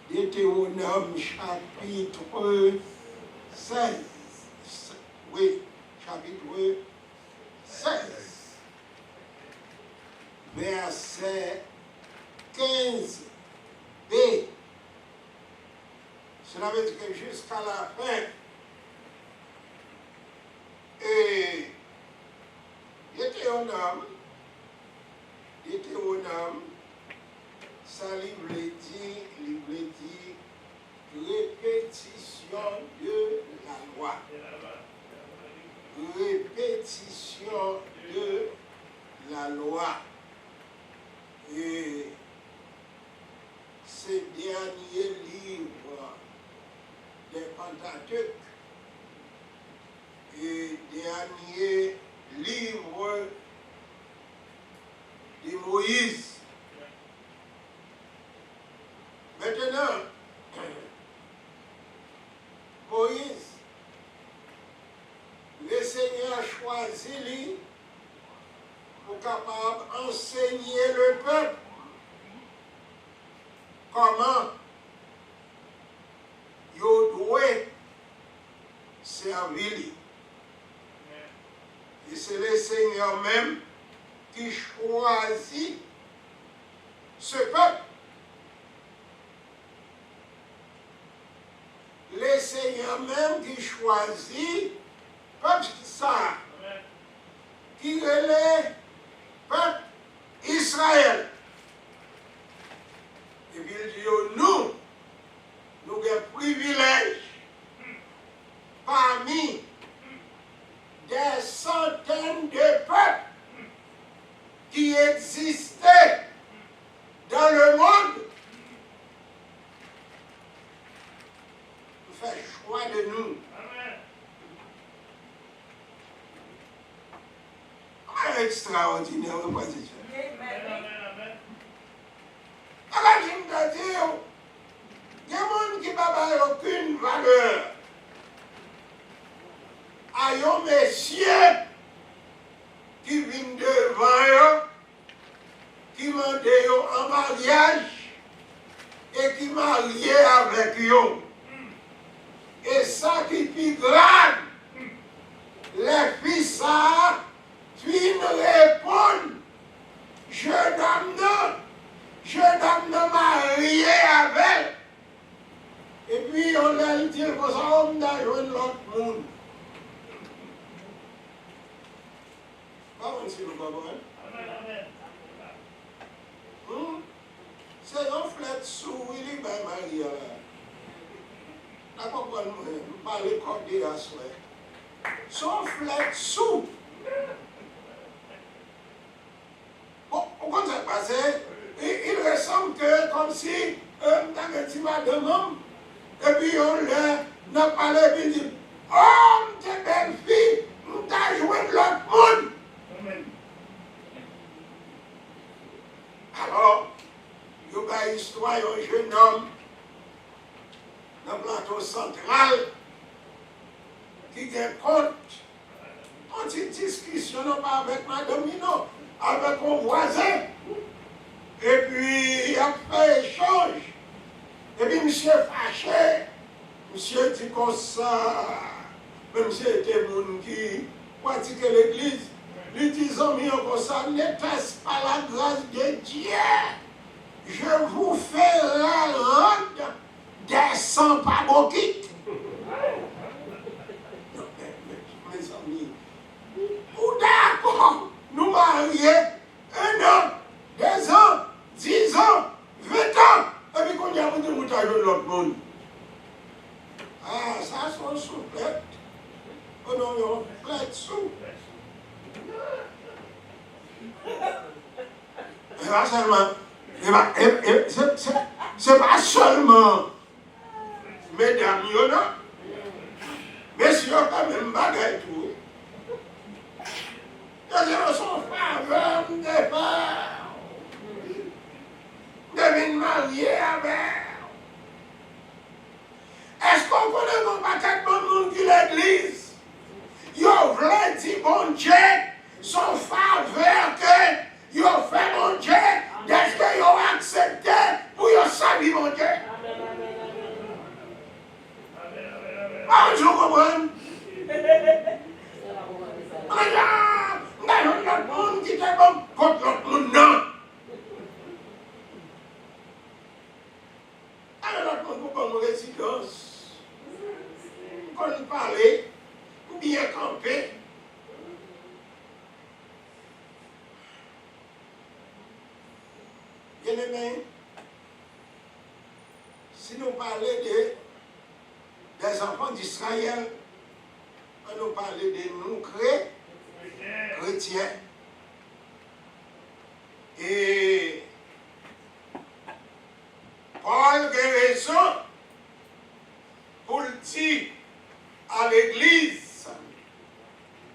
Deutéronome chapitre 16. Oui, chapitre 16. Verset 15b. Cela veut dire que jusqu'à la fin, et Deutéronome, ça lui dit répétition de la loi. Répétition de la loi. Et ces derniers livres des Pentateuques et derniers livres de Moïse. Maintenant, Moïse, le Seigneur choisit lui pour capable enseigner le peuple comment il doit servir lui. Et c'est le Seigneur même qui choisit ce peuple. Le Seigneur même qui choisit peuple ça, qui est le peuple Israël. Et puis il dit, nous avons un privilège parmi des centaines de peuples qui existaient dans le monde. Fait choix de nous. Amen. Extraordinaire, on va dire. Amen. Alors, je me dis, il y a des gens qui n'ont aucune valeur. Il y a un monsieur qui vient devant eux, qui m'a dit en mariage et qui m'a lié avec eux. Et ça qui est plus grave, les fils ça, puis répondent, je donne marié avec. Et puis on a dit que ça, on a joué l'autre monde. Comment si vous comprenez? C'est un flet sous, il est bien marié là. D'abord, je parle comme des assois. Son flet sous. Bon, comment ça passe? Il ressemble que comme si on a un petit madame, et puis on a parlé, et puis il dit, oh, t'es belle fille, on t'a joué de l'autre monde. Alors, il y a une histoire, un jeune homme, dans le plateau central, qui a compte, on dit discussion non pas avec madame, non, avec mon voisin. Et puis, il a fait échange. Et puis, monsieur fâché, monsieur dit comme ça, même monsieur était mon qui pratique l'église, lui disant, mais comme ça, n'était-ce pas la grâce de Dieu, je vous ferai rendre des sans-paboquites. Mes amis, ou d'accord, nous marier 1 an, 2 ans, 10 ans, 20 ans, et puis qu'on y a dit que nous avons l'autre monde. Ah, ça, c'est un souplette. Oh non, non, souplette sous. C'est pas seulement mesdames, mais si on a quand même bagaille tout. Ils sont faveurs de faire. De marier avec. Est-ce qu'on connaît mon paquet de monde qui l'église? Ils voulaient dire bon Dieu, son faveur que ils ont fait mon Dieu, est-ce qu'ils ont accepté pour l'autre monde pour bonne résidence. Pour nous parler, ou bien camper. Bien aimé, si nous parlons des enfants d'Israël, on nous parle de nous chrétiens. Et Paul a raison pour le dire à l'Église,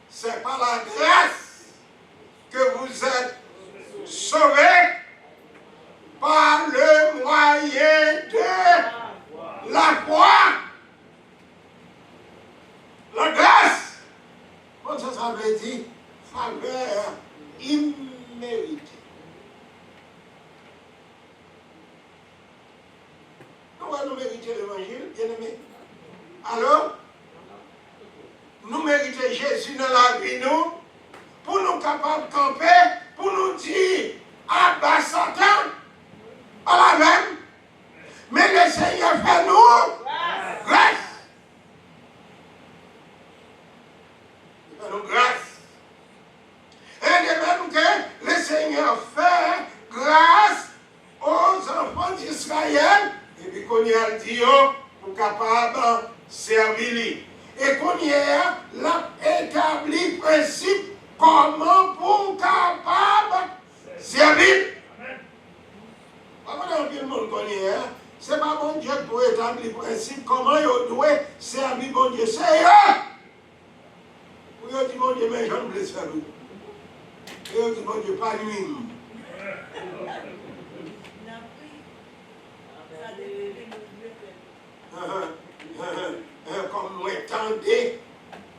c'est par la grâce que vous êtes sauvés par le moyen de la foi. La grâce, comme ça veut dire faveur imméritée. Nous méritons l'évangile, bien aimé. Alors, nous méritons Jésus dans la vie, nous, pour nous capables de camper, pour nous dire, ah bah Satan, pas la même, mais le Seigneur fait nous grâce. Il fait nous grâce. Et de même que le Seigneur fait grâce aux enfants d'Israël, et puis qu'on y a dit, pour capable de servir. Et qu'on y a établi principe comment pour capable de servir. Pas dans le monde qu'on y a, c'est pas bon Dieu pour établir principe comment il doit servir bon Dieu. C'est eux. Pour eux dit bon Dieu, mais je ne voulais servir. Et eux dit bon Dieu, pas lui. Comme nous entendez,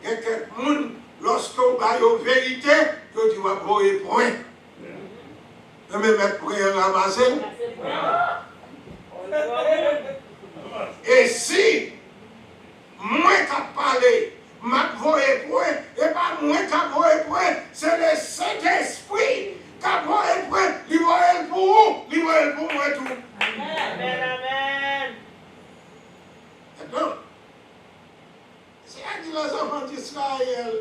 il y a quelqu'un, lorsque vous avez la vérité, vous dites, vous avez point. Vous me mettre pour ramasser. Et si, moi qui parle, ma voix point, et pas moi qui voix point, c'est le Saint-Esprit qui voix point, il voit pour vous, il voit pour moi tout. Amen, amen. Donc, c'est à dire les enfants d'Israël,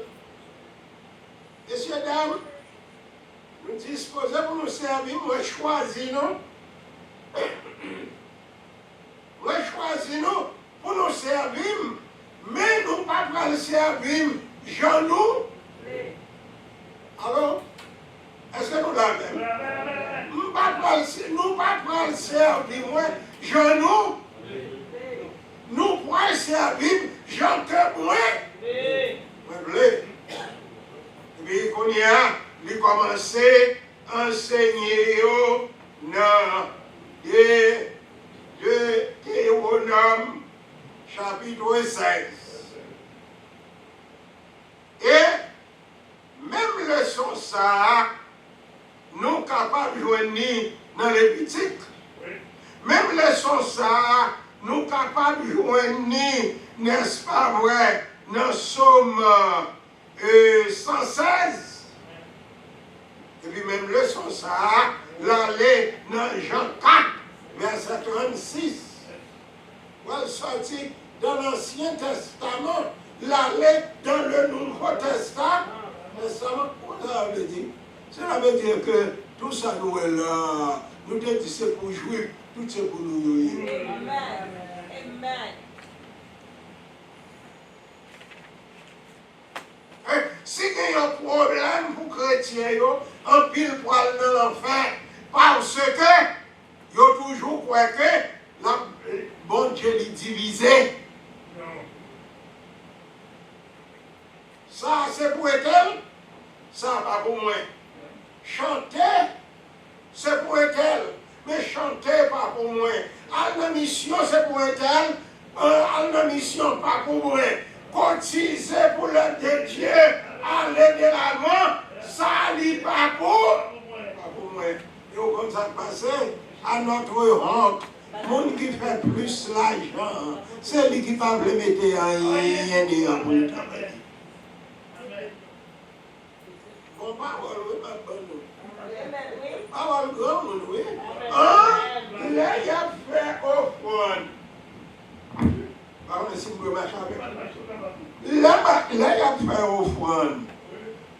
messieurs, dames, nous disposons pour nous servir, moi choisis nous. Moi choisis nous pour nous servir, mais nous ne pas pour le servir, genoux. Alors, est-ce que nous l'avons? Nous ne pas pour le servir, moi, genoux. Nous pouvons servir, j'entends moi. Et puis, qu'on y a, il commence à enseigner dans Théronome, chapitre 16. Et même leçon ça, nous capables de joindre dans les boutiques. Même leçon ça, nous capables de joindre, n'est-ce pas vrai, dans Somme 116. Et puis même leçon ça, l'aller dans Jean 4, verset 36. Voilà sorti dans l'Ancien Testament, l'aller dans le Nouveau Testament. Ça veut dire, cela veut dire que tout ça nous est là. Nous te disons c'est pour jouer, tout c'est pour nous. Amen. Amen. Si il y a un problème pour les chrétiens, en pile pour aller dans l'enfer, parce que ils ont toujours croit que la bon Dieu est divisé. Ça, c'est pour elle, ça pas pour moi. Chanter, c'est pour elle, mais chanter pas pour moi. Aller dans mission, c'est pour elle, aller dans mission pas pour moi. Cotiser pour l'œuvre de Dieu, aller de l'avant, ça n'est pas pour moi. Et comme ça passe, à notre honte, le monde qui fait plus l'argent, c'est lui qui va le mettre à rien pour le travail. Bon, parole, oui, pas bonne. Parole grande, oui. Il a fait offrande. pouvez marcher avec. Là, il y a fait offrande.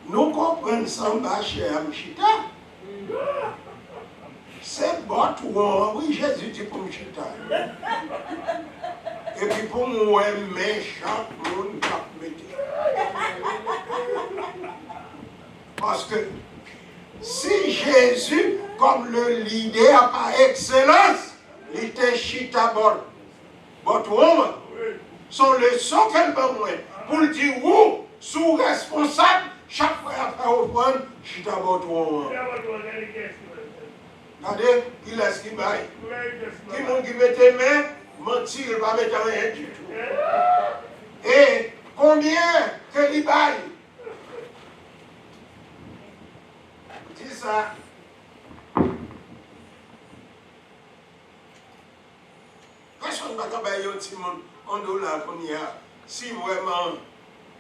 Nous comprenons sans bâcher à Mchita. C'est bon, oui, Jésus dit pour Mchita. Et puis pour moi, méchant, monde cap mettre. Parce que si Jésus, comme le leader par excellence, il était Chita but woman, son leçon qu'elle va moins, pour le dire où, sous responsable, chaque fois après offrande, Chita but woman. Regardez, il laisse qui baille. Qui monde qui met tes mains, mentir, il ne va pas mettre rien du tout. Et combien que il baille? Dis ça. Personne ne va pas bailler un petit monde en dollars qu'on y a. Si vraiment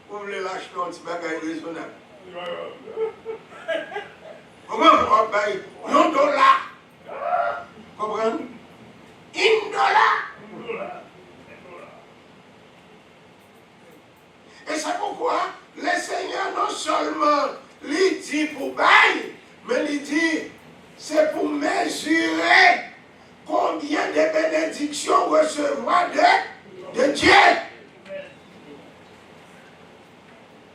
vous voulez l'acheter un petit bagage raisonnable. Comment on va bailler un dollar? Comprenez? $1. Et c'est pourquoi le Seigneur non seulement lui dit pour bailler, mais il dit c'est pour mesurer combien de bénédictions recevra de Dieu.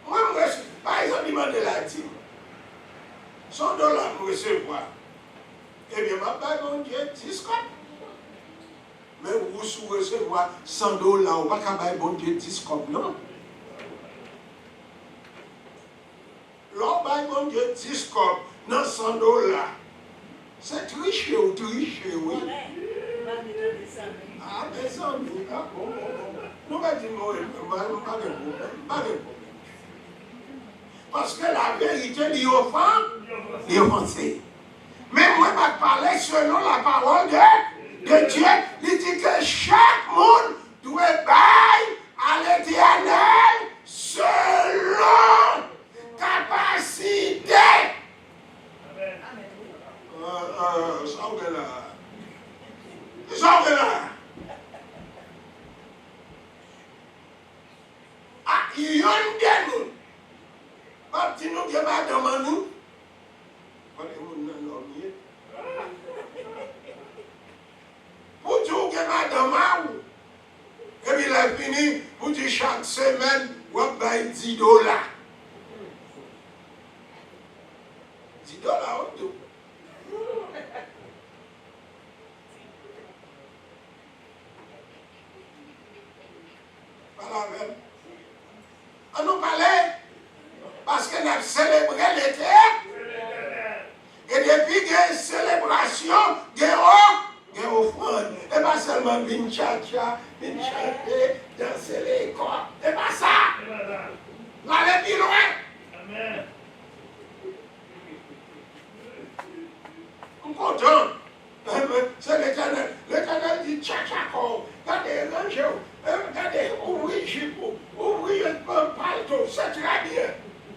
Moi, par exemple, il m'a dit la dîme. $100 pour recevoir. Eh bien, ma bague, mon Dieu, 10 copes. Mais vous sous recevoir $100, ou pas qu'à bailler, mon Dieu, 10 copes, non. L'on baille, mon Dieu, 10 copes, dans $100. C'est tricher ou tricher, oui. Ah, mes amis, ah bon. Nous va dire, pas de problème. Parce que la vérité, il est offensé. Mais moi, je parler selon la parole de Dieu. Il dit que chaque monde doit bailler à l'Éternel selon capacité. Sortez-là. Ah, il y a un nous. Pas petit nous qui va demander nous. Pour dire que madame, et puis il a fini, pour dire chaque semaine, on va $10. $10 au tout. Pas la même. On nous parlait, parce qu'on a célébré l'été. Et depuis qu'il y a une célébration, il y a une offrande. Et pas seulement une cha-cha, une chanter, danser les corps. Et pas ça. Allez plus loin. Amen. On est content. C'est l'Éternel. L'Éternel dit cha-cha corps. Regardez, rangez. Regardez, ouvrez jupon. Ouvrez un paletot. C'est très bien.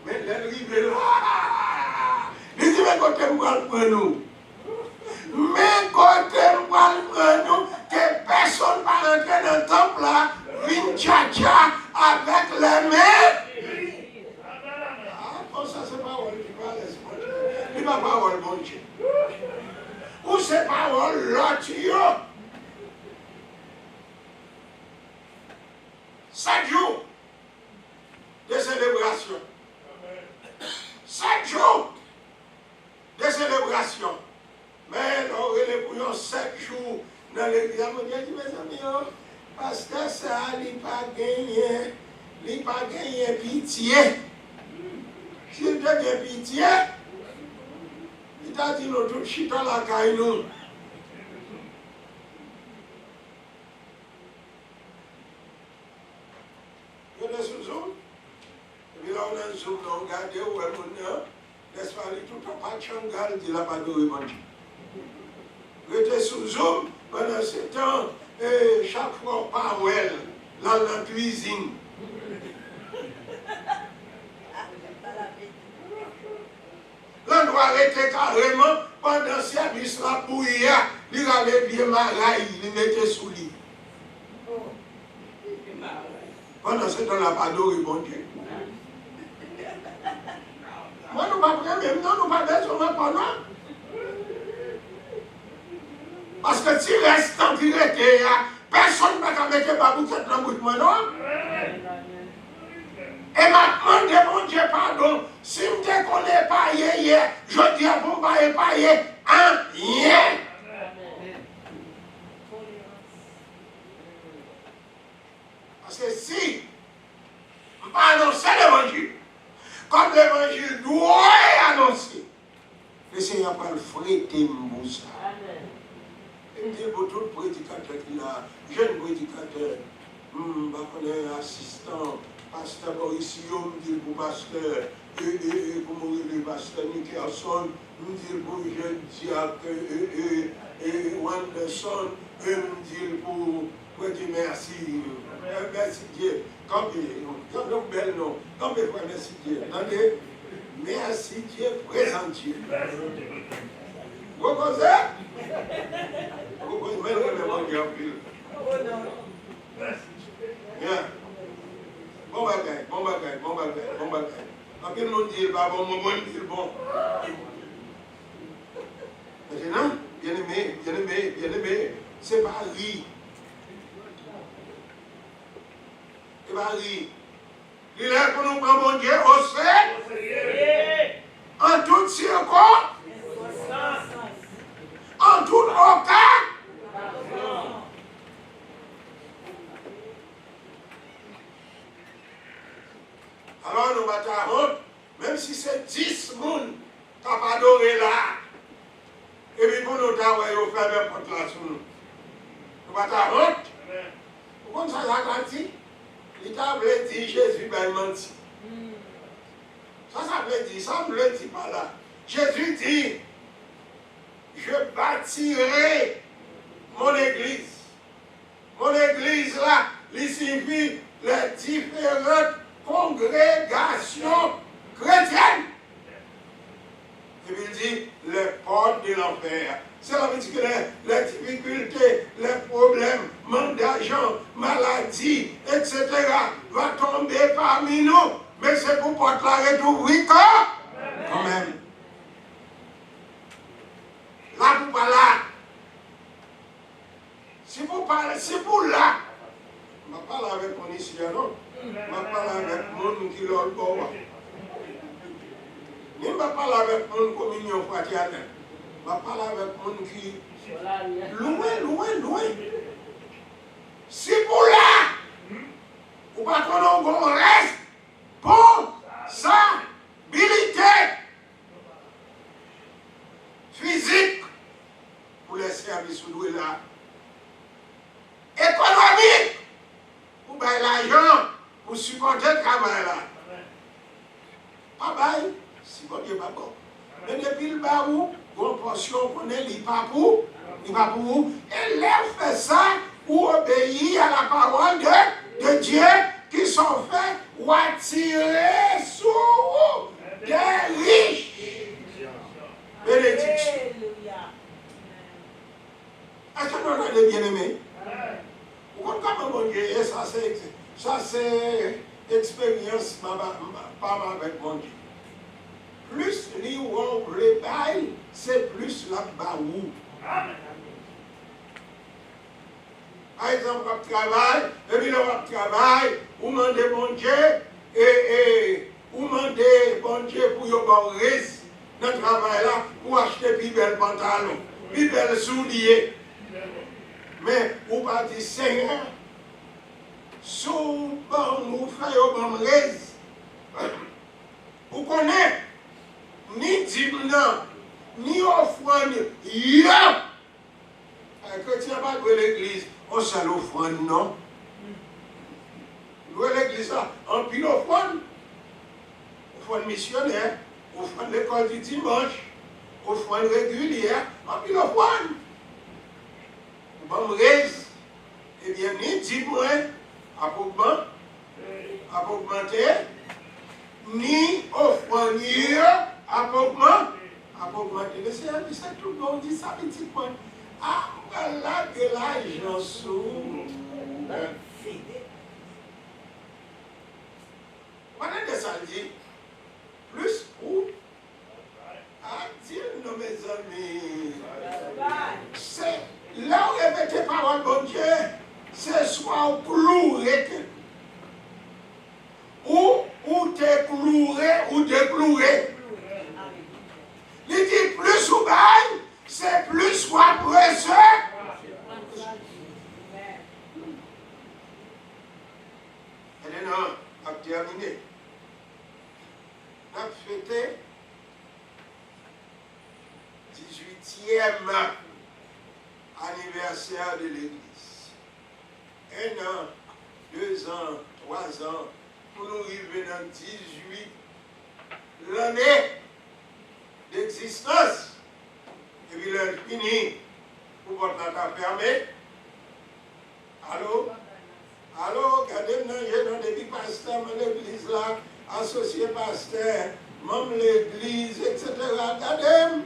Mais l'arrivée là. Il dit, mais quand tu vas le prendre, mais quand tu vas le prendre, que personne ne va rentrer dans le temple là, vine tcha-tcha avec les mains. Ah, ça c'est parole qui parle, c'est pas parole, mon Dieu. Ou c'est parole, l'autre. 7 jours de célébration. 7 jours de célébration. Mais on est pour 7 jours dans l'église. Je dis, mes amis, parce que ça, il n'a pas gagné pitié. S'il te gagne pitié, il t'a dit, nous tous chita la caille nous. Vous êtes sous Zoom? Et puis là, on a un Zoom, on regarde où est mon nom. N'est-ce pas, tout en pas de changal, dit la pas de répondre. J'étais sous Zoom pendant ce temps, et chaque fois, parole, dans la cuisine. L'on doit arrêter carrément pendant ce service là pour hier, il avait bien maraille, il mettait sous lit. Pendant ce temps-là, pas adoré bon Dieu. Moi, nous ne pas même, non, nous pas besoin de pendant. Parce que si reste en vérité, personne ne va mettre ma bouquette dans le bout de moi, non? Et maintenant, de mon Dieu, pardon, si je ne connais pas hier, je dis à vous, pas hier, rien. Parce que si je ne pas annoncer l'évangile, comme l'évangile doit annoncer, le Seigneur va le fréter pour ça. Et puis pour tout prédicateur qui a, jeune prédicateur, assistant, pasteur Borisio, me dit pour pasteur, comment le pasteur Nickerson, me dit pour jeune diacre, Wanderson, me dit pour dire merci. Merci Dieu. Comme un bel nom. Comme un merci Dieu. Attendez. Merci Dieu, présent Dieu. Vous connaissez? Vous connaissez le monde qui a pris. Bien. Bon bagage, bon bagage, bon bagage, bon bagage. Quand il nous dit pas bon, moi je dis bon. Maintenant, bien aimé, c'est pas rire. C'est pas rire. Il est pour nous prendre mon Dieu au sérieux. En toutes circonstances. En tout cas. Alors nous battons, même si c'est 10 personnes qui n'ont pas adoré là, et puis pour nous travailler au faire même porte là sur nous. Nous battons. Vous comprenez ça, la grandie? Il t'a dit Jésus va mentir. Ça veut dire, ça ne le dit pas là. Jésus dit, je bâtirai mon église. Mon église là, il signifie les différentes congrégations chrétiennes. Et puis il dit, les portes de l'enfer. Ça veut dire que les difficultés, les problèmes, manque d'argent, maladie, etc. va tomber parmi nous. Mais c'est pour porter la retour, oui, quand même. Là, pour pas là. Si vous parlez, si vous là, je ne vais pas parler avec mon ici, non. Je ne vais pas parler avec mon qui l'a le bois. Je ne vais pas parler avec mon communion fraternelle. Je vais parler avec mon qui loin. Si vous là, vous ne pouvez pas reste pour sa habilité physique pour les services où là. Économique pour bailler l'argent pour supporter le travail là. Pas bail, si bon Dieu pas bon. Mais depuis le bas où, une portion qu'on est, il pas pour vous. Et là, fait ça pour obéir à la parole de Dieu qui sont faits ou attirer sur des riches. Bénédiction. Est-ce que nous avons bien aimé? Vous comprenez comment mon Dieu, ça c'est expérience pas avec mon Dieu. Plus les bail, c'est plus la baou. Par exemple, on travaille, et puis on travaille, on demande bon Dieu, et on demande bon Dieu pour y avoir raison dans le travail là, pour acheter plus belles pantalons, plus belles souliers. Mais on va dire, Seigneur, sous bon nous faisons bon raison. Vous connaissez? Ni dîme, ni offrande, rien. Un chrétien va louer l'église, on s'en offrande, non? Louer l'église, en pile offrande. Offrande missionnaire, offrande l'école du dimanche, offrande régulière, en pile offrande. Bon raise, eh bien, ni dîme, à augmenter, ni offrande, à augmenter. Le Seigneur dit ça tout le monde, dit ça petit point. Ah, voilà de l'argent sous. soit cloué, ou te cloué, ou décloué. Il dit plus ou bail, c'est plus soit pressé. Et maintenant, on a terminé. On a fêté 18e anniversaire de l'Église. 1 an, 2 ans, 3 ans, pour nous arriver dans 18 l'année d'existence. Et puis l'heure finie, pour votre la fermer. Allô? Allô, regardez-nous, j'ai dans des pasteurs, l'église là, associé pasteur, même l'église, etc. Regardez-nous.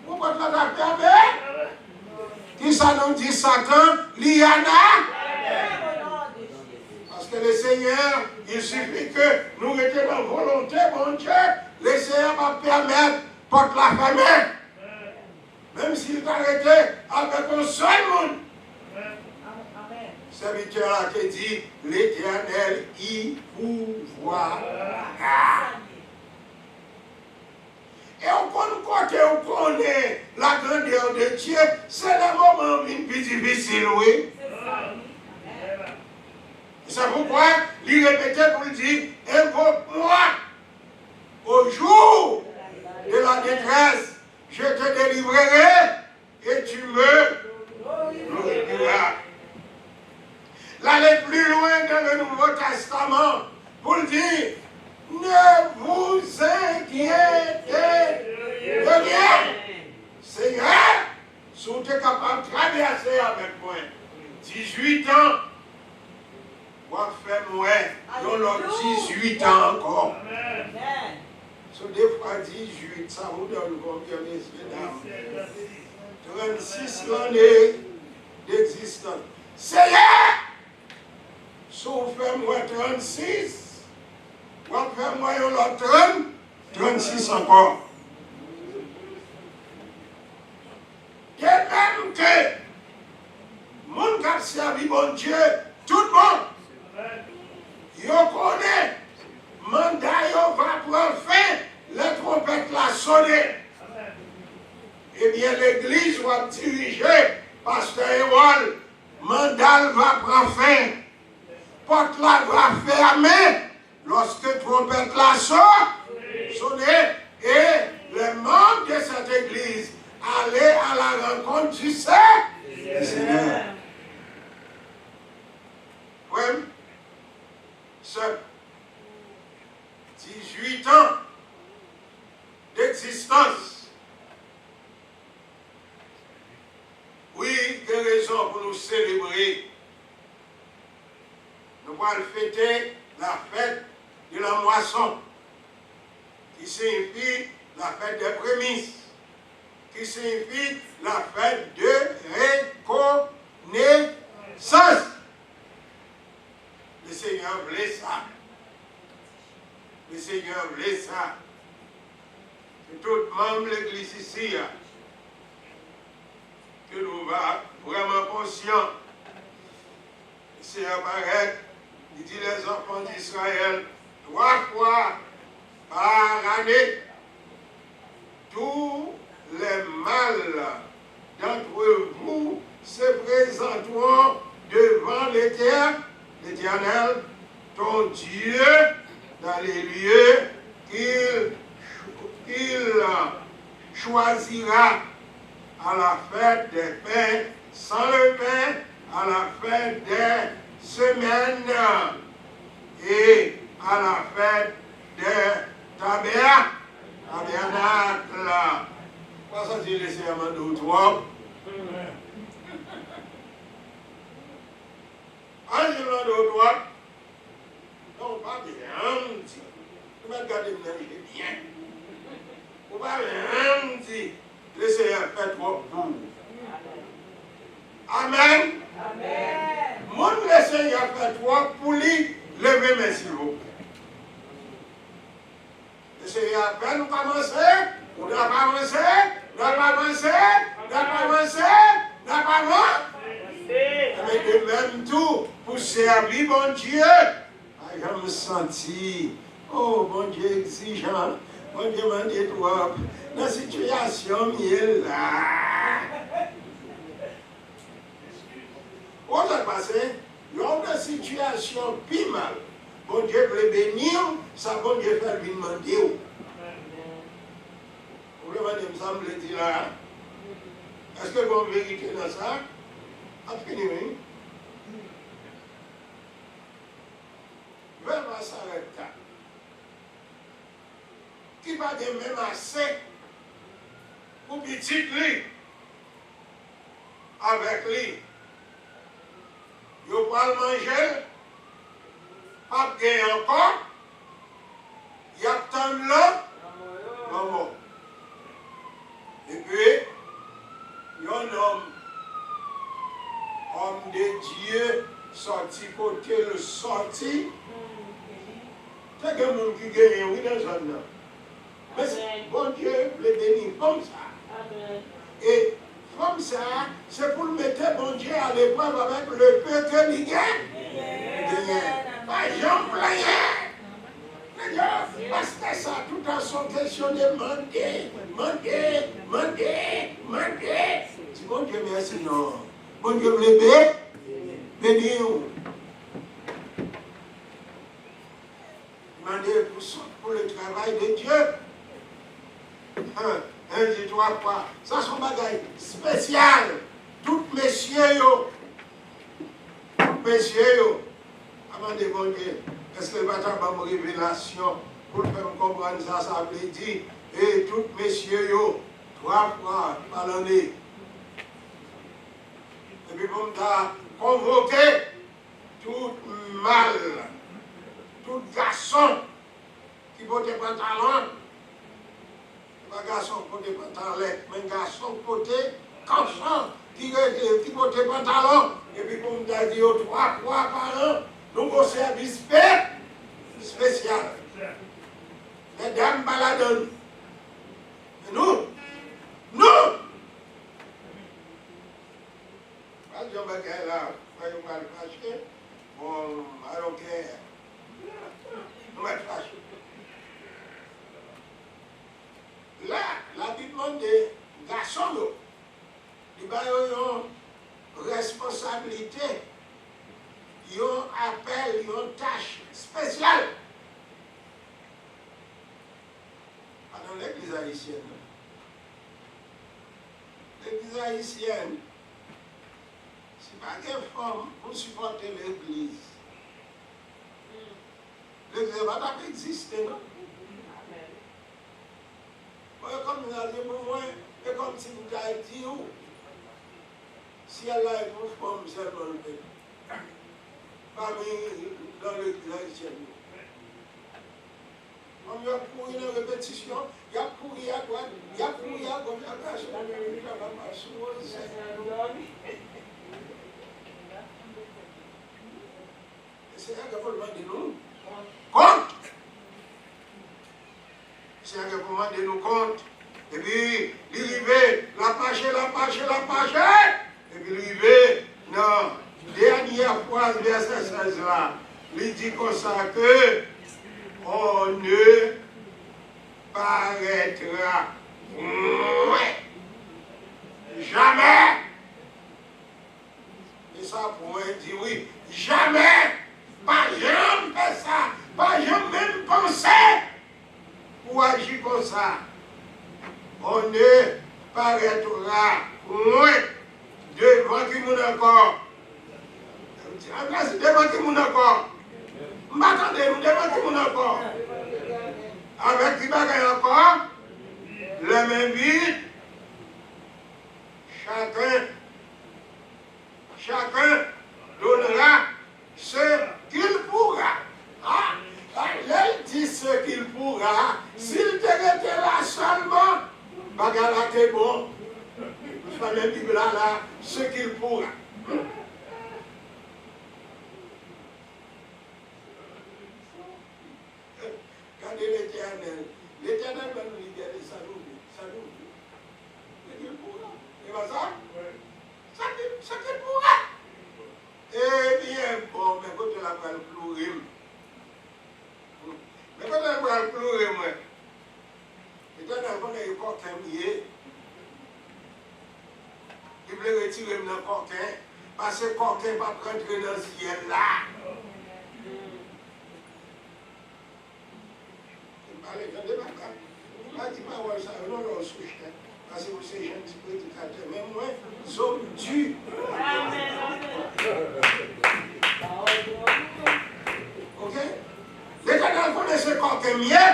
Pour votre la fermer. Qui ça nous dit Satan? Liana? Parce que le Seigneur, il suffit que nous étions dans volonté, mon Dieu, le Seigneur va permettre porte la fermer. Même s'il t'arrêtait avec un seul monde. Serviteur a te dit, l'Éternel y pourvoira. Et on connaît la grandeur de Dieu, c'est le moment plus difficile, oui. C'est pourquoi il répétait pour lui dire, invoque-moi au jour de la détresse, je te délivrerai et tu me glorifieras. L'aller plus loin dans le Nouveau Testament pour dire, ne vous inquiétez de rien. Seigneur, si tu es capable de traverser avec moi 18 ans, moi faire moi dans l'autre 18 ans encore. Sur des fois 18, ça vous donne combien, messieurs, dames? 36 l'année d'existence. Seigneur, si vous faites moi 36, vous faites moi l'autre 36 encore. Et même que mon qui a servi mon Dieu, tout le monde, il connaît, mandat va prendre fin, les trompettes la sonner. Eh bien, l'église va diriger, pasteur Ewol, mandat va prendre fin, porte la va fermer, lorsque trompette la sonner, et les membres de cette église aller à la rencontre du Seigneur. Oui, ce 18 ans d'existence. Oui, des raisons pour nous célébrer. Nous allons fêter la fête de la moisson, qui signifie la fête des prémices, qui signifie la fête de reconnaissance. Le Seigneur voulait ça. Le Seigneur voulait ça. Et tout membre de l'église ici, que nous va vraiment conscients. Le Seigneur paraît, il dit les enfants d'Israël, 3 fois par année, tous les mâles d'entre vous se présenteront devant l'Éternel, ton Dieu, dans les lieux qu'il choisira à la fête des pains sans levain, à la fête des semaines et à la fête des tabernacles. Pas ça dit le Seigneur de toi. Angela de toi. Non, pas bien. Tu vas garder le bien. Vous pas bien dit. Le Seigneur fait trop pour. Amen. Amen. Mon le Seigneur fait trop pour lui. Levez mes s'il vous plaît. Le Seigneur fait nous commencer. On n'a pas avancé. On n'a pas avancé. On n'a pas avancé. On n'a pas avancé. Mais de même tout, pour servir bon Dieu. Je me senti, oh bon Dieu exigeant, bon Dieu m'a dit toi, dans la situation, il est là. On a passé, il y a une situation plus mal. Bon Dieu veut bénir, ça bon Dieu fait lui demander. Vous voulez me semble dire là? Est-ce que vous avez vérité dans ça? A fini, oui. Vraiment s'arrête là. Qui va de même assez pour petit lui avec lui. Il va le manger, pas de gagner encore, il y a tant de l'autre, non. Et puis, il y a un homme de Dieu, sorti côté le sorti. C'est que monde qui gagne, oui, dans ce genre. Mais bon Dieu le bénit comme ça. Et comme ça, c'est pour mettre bon Dieu à l'épreuve avec le peu que il gagne. Pas j'en plains. Parce que ça, tout en son question de demander. Si bon Dieu merci, non. Bon Dieu me bénir. Demander pour le travail de Dieu. Un, deux, trois, fois. Ça, c'est un bagage spécial. Tout messieurs, avant de bon Dieu, est-ce que le bâtard va me révélation pour faire comprendre ça, ça veut dire, et tout messieurs, trois fois par l'année. Et puis, pour me convoquer tout mâle, tout garçon qui porte des pantalons, pas garçon porte des pantalons, mais garçon porte canson qui porte des pantalons, et puis pour me dire trois fois par an, nous avons un service spécial. Les dames baladonnent. Et nous, pas de bagage là, voyons mal fâché. Bon, I don't care. Nous mal fâché. Là, la Bible demande des garçons, ils ont une responsabilité, ils ont un appel, ils ont une tâche spéciale. Pas dans l'église haïtienne. L'église haïtienne, c'est pas qu'une forme pour supporter l'église. L'église ne va pas exister, non? Comme nous avons dit pour moi, et comme si vous avez dit, si elle a une forme, c'est dans le pays. Parmi dans l'église haïtienne. On y a pour une répétition, il y a pour y à droite, il y a pour y à gauche, il y a pour y à c'est un gars pour demander nous compte. C'est un gars pour demander nous compte. Et puis, l'arrivée, la page. Et puis, l'arrivée, non, dernière phrase, verset 16 là, il dit comme ça que on ne paraîtra jamais. Et ça, pour moi, il dit oui, jamais. Pas jamais faire ça. Pas jamais même penser pour agir comme ça. On ne paraîtra loin devant qui nous encore. Devant qui nous encore. M'attendez, nous devant qui nous encore. Avec qui bagaille encore. Les mêmes vides. Chacun donnera ce qu'il pourra. Elle dit ce qu'il pourra. S'il te était là seulement, bagarre t'es bon. Je vais la Bible là, ce qu'il pourra. Regardez l'Éternel. L'Éternel va nous libérer, ça nous dit. Ce qu'il pourra. Et bien ça? Ce qu'il pourra. retirer dans le coquin. Parce que le coquin va rentrer dans le ciel là. Parce que vous êtes gentil prédicateur, même moi, sommes dus. Ok? L'Éternel connaît ce coquin mieux.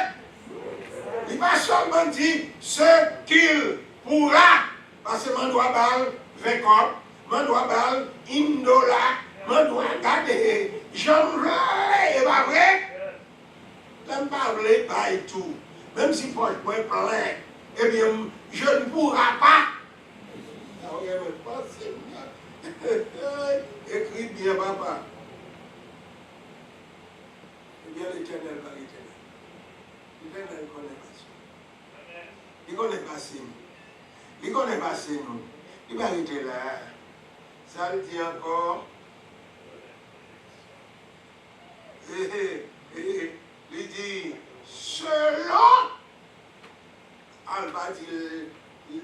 Il va seulement dire ce qu'il pourra. Parce que je dois balle 20 copes, je dois balle $1, je dois garder. J'en veux, et pas vrai? Je ne parle pas et tout. Même si poche moi plein, eh bien, je ne pourrai pas. Écris bien, papa. Eh bien, l'Éternel va l'Éternel. L'Éternel connaît pas ça. Il connaît pas ça. Il connaît pas ça, nous. Il va arrêter là. Ça le dit encore. Il dit, selon,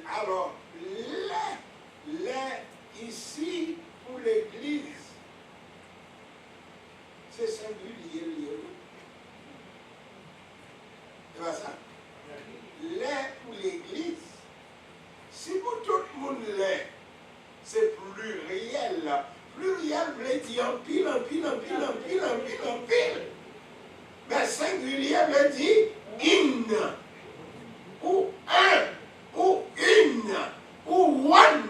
alors, les ici pour l'église, c'est singulier, c'est pas ça? Les pour l'église, si pour tout le monde les, c'est pluriel. Pluriel veut dire en pile, en pile, en pile, en pile, en pile, en pile. Mais singulier veut dire in, ou un, ou une, ou one.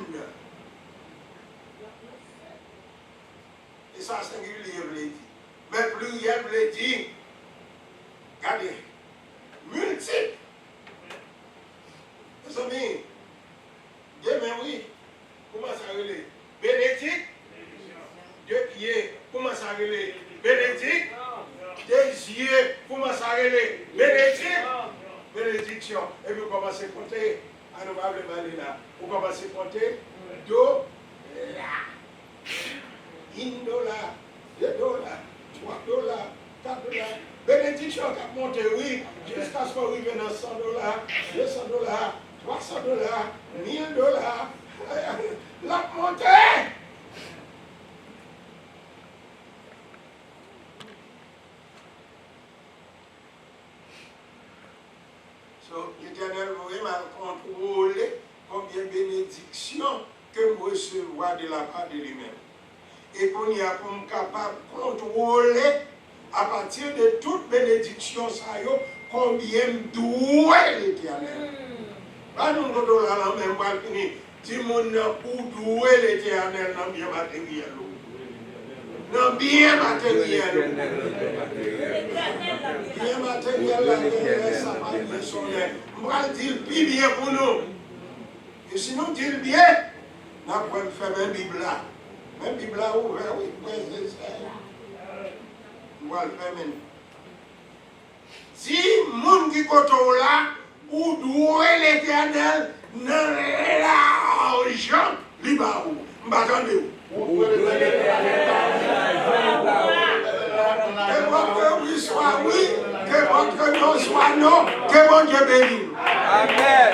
Et ça, singulier veut dire. Mais pluriel veut dire, regardez, multiple. Mes amis, demain oui, comment ça relève? Bénédicte, 2 pieds, comment ça relève? Bénédicte, 2 yeux, comment ça relève? Bénédicte, bénédiction. Et puis vous commencez à compter, à nous pas aller là. Vous commencez à compter, $, $, $, $1, $2, $3, $4. Bénédiction qui a monté, oui, jusqu'à ce qu'on arrive dans $100, $200, $300, $1000, la montée. L'Éternel vous mal contrôler combien de bénédictions que vous recevez de la part de lui-même. Et qu'on y a comme capable de contrôler à partir de toute bénédiction, ça y est, combien doué l'Éternel. Pas nous nous la même pas fini. Si mon pour doué l'Éternel dans bien matériel. Non, bien matériel. Bien matériel, ça va bien sonner. On va le dire plus bien pour nous. Et si nous disons bien, nous pouvons faire même Bible là. Même Bible là ouvert, oui, on va le faire même. Si moun qui koto là, ou doué l'Éternel, dans l'argent, li ba ou. M'attendez ou. Que votre oui soit oui, que votre non soit non, que bon Dieu bénisse. Amen.